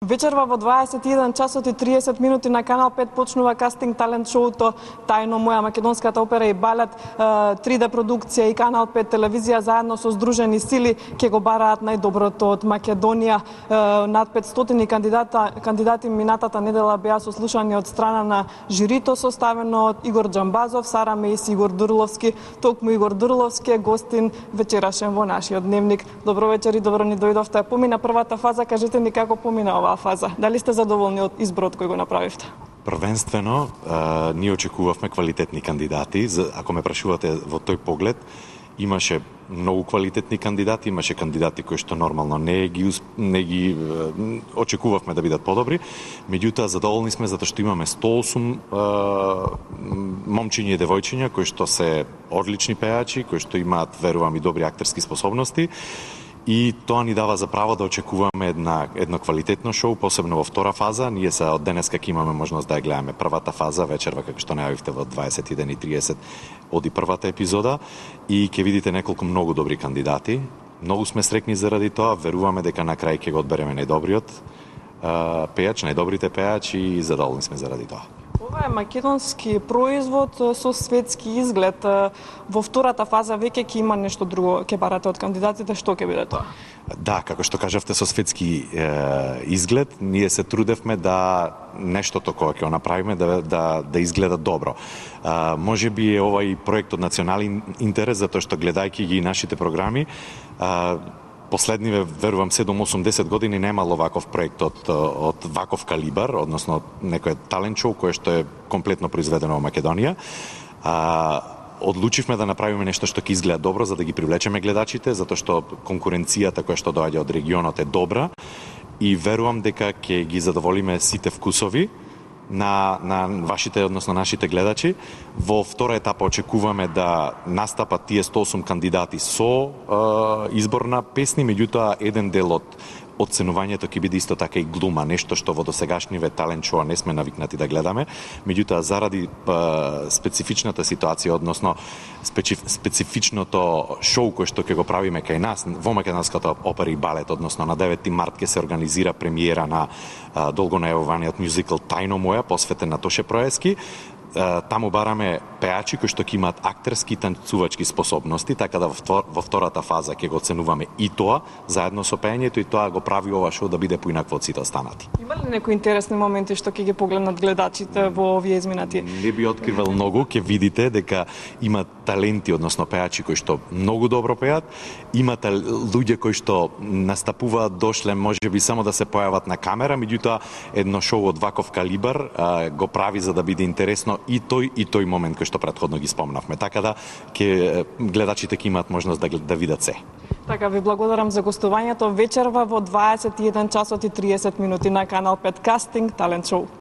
Вечерва во 21 часот и 30 минути на Канал 5 почнува кастинг талент шоуто Тајно моја, македонската опера и балет, 3D продукција и Канал 5 телевизија заедно со Здружени сили ќе го бараат најдоброто од Македонија. Над 500 кандидати минатата недела беа сослушани од страна на жирито, составено од Игор Џамбазов, Сара Мејс и Игор Дурловски. Токму Игор Дурловски е гостин вечерашен во нашиот дневник. Добро вечер и добро ни дојдовте. Помина првата фаза, кажете ни како помина оваа фаза. Дали сте задоволни од изборот кој го направивте? Првенствено, ние очекувавме квалитетни кандидати. Ако ме прашувате во тој поглед, имаше многу квалитетни кандидати, имаше кандидати кои што нормално не ги очекувавме да бидат подобри. Меѓутоа, задоволни сме затоа што имаме 108 момчиња и девојчиња кои што се одлични пејачи, кои што имаат, верувам, и добри актерски способности. И тоа ни дава за право да очекуваме едно квалитетно шоу, посебно во втора фаза. Ние се од денеска ќе имаме можност да ја гледаме првата фаза, вечерва, како што најавивте, во 21:30 оди првата епизода и ќе видите неколку многу добри кандидати. Многу сме среќни заради тоа, веруваме дека на крај ќе го одбереме најдобриот пејач, најдобрите пејачи и задоволни сме заради тоа. Ова е македонски производ со светски изглед. Во втората фаза веќе ќе има нешто друго, ќе барате од кандидатите, што ќе биде тоа? Да, како што кажавте, со светски изглед, ние се трудевме да нештото кога ќе го направиме да изгледа добро. Може би е ова и проект од национален интерес, затоа што гледајќи ги нашите програми, последниве, верувам, 7-8-10 години немало ваков проект од ваков калибар, односно некој талент шоу кое што е комплетно произведено во Македонија. Одлучивме да направиме нешто што ќе изгледа добро, за да ги привлечеме гледачите, затоа што конкуренцијата која што доаѓа од регионот е добра и верувам дека ќе ги задоволиме сите вкусови на вашите, односно нашите гледачи. Во втора етапа очекуваме да настапат тие 108 кандидати со избор на песни, меѓутоа еден дел од оценувањето ќе биде исто така и глума, нешто што во досегашниве талент шоу не сме навикнати да гледаме. Меѓутоа, заради специфичната ситуација, односно специфичното шоу кое што ќе го правиме кај нас во Македонската опера и балет, односно на 9 март ќе се организира премиера на долго најавуваниот мюзикл Тајно моја, посветен на Тоше Проески. Таму бараме пејачи кои што ќе имаат актерски и танцувачки способности, така да во втората фаза ќе го оценуваме и тоа, заедно со пеењето, и тоа го прави ова шоу да биде поинакво од сите останати. Има ли некои интересни моменти што ќе ги погледнат гледачите во овие изминати? Не би откривал многу, ќе видите дека има таленти, односно пејачи кои што многу добро пеат, има луѓе кои што настапуваат дошле можеби само да се појават на камера, меѓутоа едно шоу од ваков калибар го прави за да биде интересно и тој момент кој што претходно ги спомнавме. Така да гледачите ќе имаат можност да видат се. Така, ви благодарам за гостувањето вечерва во 21 часот и 30 минути на Канал 5 кастинг талент шоу.